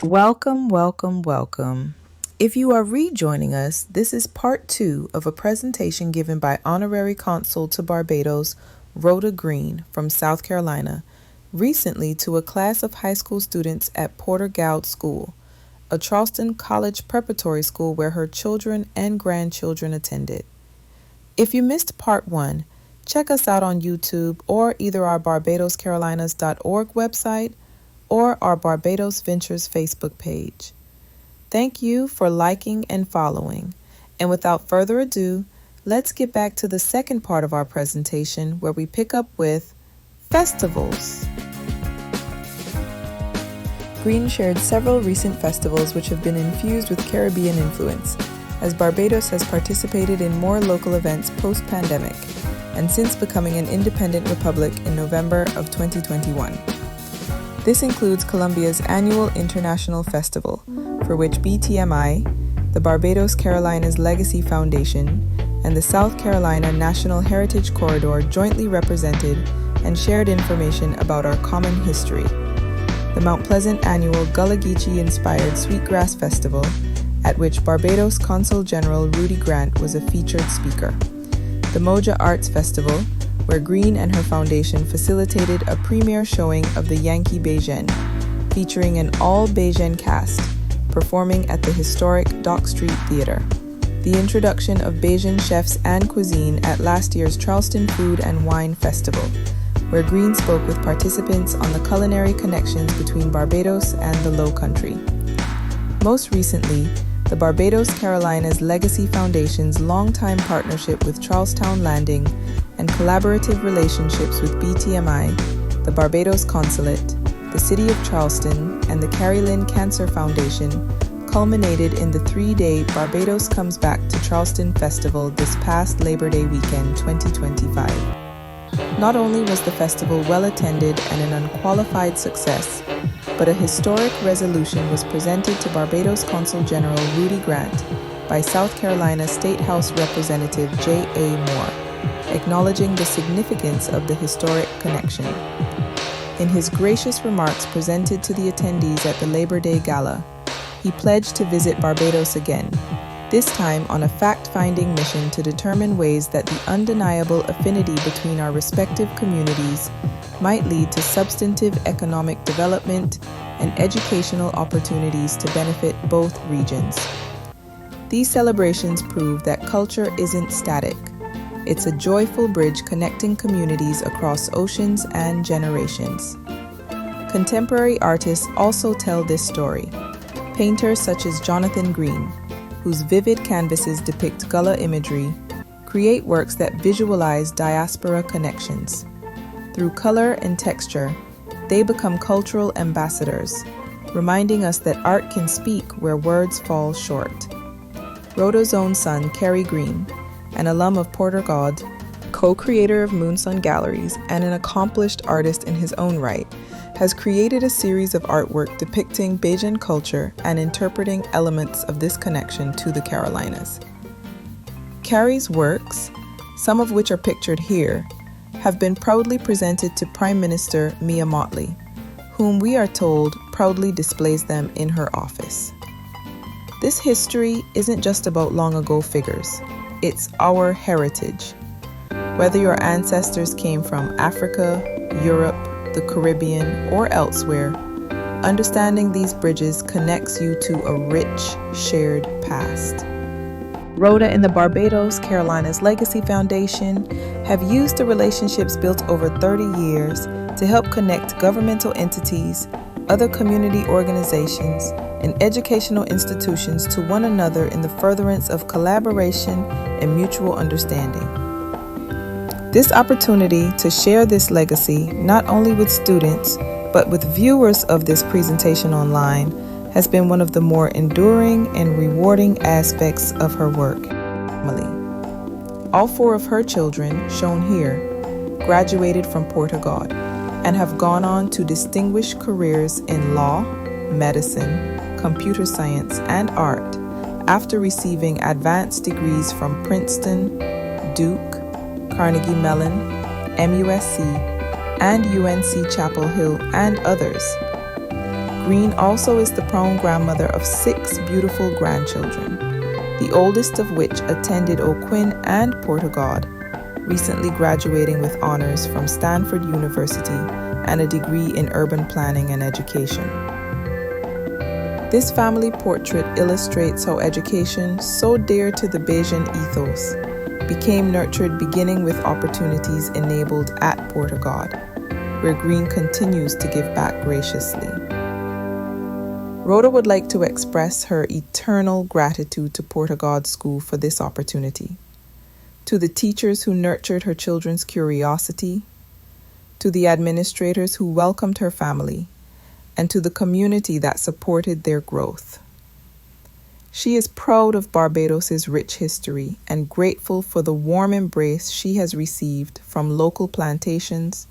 Welcome, welcome, welcome. If you are rejoining us, this is part 2 of a presentation given by Honorary Consul to Barbados, Rhoda Green from South Carolina, recently to a class of high school students at Porter Gowd School, a Charleston college preparatory school where her children and grandchildren attended. If you missed part 1, check us out on YouTube or either our barbadoscarolinas.org website or our Barbados Ventures Facebook page. Thank you for liking and following. And without further ado, let's get back to the second part of our presentation where we pick up with festivals. Green shared several recent festivals which have been infused with Caribbean influence, as Barbados has participated in more local events post-pandemic, and since becoming an independent republic in November of 2021. This includes Colombia's annual International Festival, for which BTMI, the Barbados Carolinas Legacy Foundation, and the South Carolina National Heritage Corridor jointly represented and shared information about our common history. The Mount Pleasant annual Gullah Geechee-inspired Sweetgrass Festival, at which Barbados Consul General Rudy Grant was a featured speaker. The Moja Arts Festival, where Green and her foundation facilitated a premiere showing of the Yankee Bajan, featuring an all-Bajan cast, performing at the historic Dock Street Theatre. The introduction of Bajan chefs and cuisine at last year's Charleston Food and Wine Festival, where Green spoke with participants on the culinary connections between Barbados and the Lowcountry. Most recently, the Barbados Carolinas Legacy Foundation's longtime partnership with Charlestowne Landing and collaborative relationships with BTMI, the Barbados Consulate, the City of Charleston, and the Carrie Lynn Cancer Foundation culminated in the 3-day Barbados Comes Back to Charleston Festival this past Labor Day weekend 2025. Not only was the festival well attended and an unqualified success, but a historic resolution was presented to Barbados Consul General Rudy Grant by South Carolina State House Representative J.A. Moore, acknowledging the significance of the historic connection. In his gracious remarks presented to the attendees at the Labor Day Gala, he pledged to visit Barbados again, this time on a fact-finding mission to determine ways that the undeniable affinity between our respective communities might lead to substantive economic development and educational opportunities to benefit both regions. These celebrations prove that culture isn't static. It's a joyful bridge connecting communities across oceans and generations. Contemporary artists also tell this story. Painters such as Jonathan Green, whose vivid canvases depict Gullah imagery, create works that visualize diaspora connections. Through color and texture, they become cultural ambassadors, reminding us that art can speak where words fall short. Rhoda's own son, Kerry Green, an alum of Porter Gowd, co-creator of Moonsun Galleries and an accomplished artist in his own right, has created a series of artwork depicting Bajan culture and interpreting elements of this connection to the Carolinas. Kerry's works, some of which are pictured here, have been proudly presented to Prime Minister Mia Mottley, whom we are told proudly displays them in her office. This history isn't just about long ago figures, it's our heritage. Whether your ancestors came from Africa, Europe, the Caribbean, or elsewhere, understanding these bridges connects you to a rich, shared past. Rhoda and the Barbados Carolinas Legacy Foundation have used the relationships built over 30 years to help connect governmental entities, other community organizations, and educational institutions to one another in the furtherance of collaboration and mutual understanding. This opportunity to share this legacy not only with students, but with viewers of this presentation online has been one of the more enduring and rewarding aspects of her work. All 4 of her children, shown here, graduated from Porter Gowd and have gone on to distinguished careers in law, medicine, computer science, and art after receiving advanced degrees from Princeton, Duke, Carnegie Mellon, MUSC, and UNC Chapel Hill, and others. Green also is the proud grandmother of 6 beautiful grandchildren, the oldest of which attended O'Quinn and Port of God, recently graduating with honors from Stanford University and a degree in urban planning and education. This family portrait illustrates how education, so dear to the Bajan ethos, became nurtured beginning with opportunities enabled at Port of God, where Green continues to give back graciously. Rhoda would like to express her eternal gratitude to Port of God School for this opportunity, to the teachers who nurtured her children's curiosity, to the administrators who welcomed her family, and to the community that supported their growth. She is proud of Barbados's rich history and grateful for the warm embrace she has received from local plantations,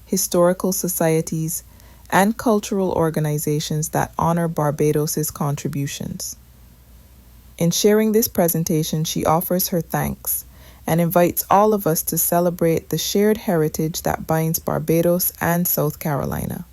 historical societies, and cultural organizations that honor Barbados's contributions. In sharing this presentation, she offers her thanks and invites all of us to celebrate the shared heritage that binds Barbados and South Carolina.